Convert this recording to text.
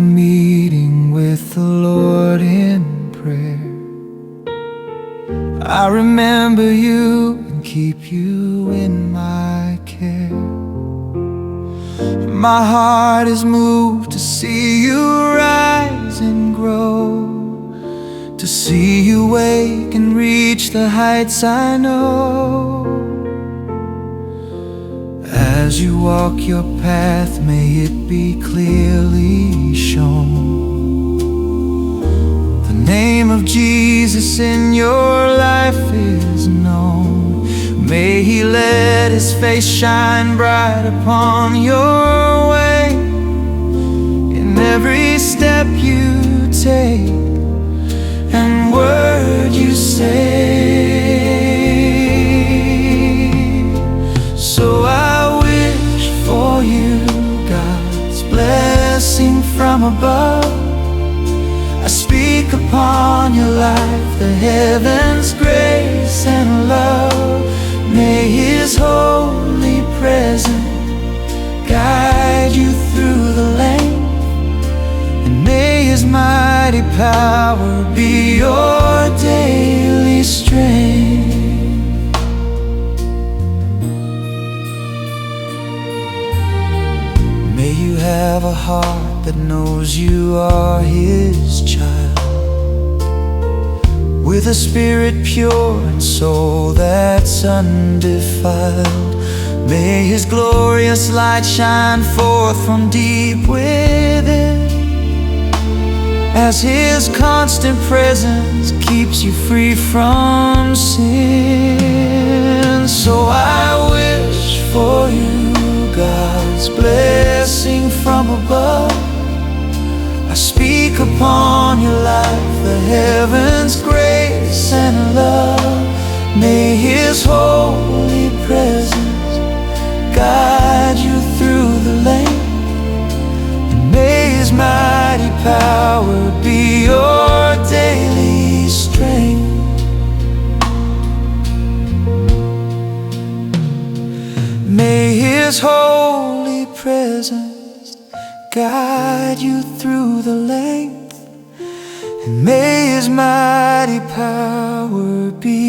meeting with the Lord in prayer. I remember you and keep you in my care. My heart is moved to see you rise and grow, to see you wake and reach the heights I know. As you walk your path, may it be clearly shown. The name of Jesus in your life is known. May He let His face shine bright upon your way. In every step you take and word you say. So I wish for you God's blessing from above. I speak upon your life the heavens' grace and love. May His holy presence guide you through the lane, and may His mighty power be your daily strength. May you have a heart that knows you are His child, with a spirit pure and soul that's undefiled. May His glorious light shine forth from deep within, as His constant presence keeps you free from sin. So I wish for you God's blessing from above. I speak upon your life the heavens' grace and love. May His holy presence guide you through the lane, and may His mighty power be your daily strength. May His holy presence guide you through the length, and may His mighty power be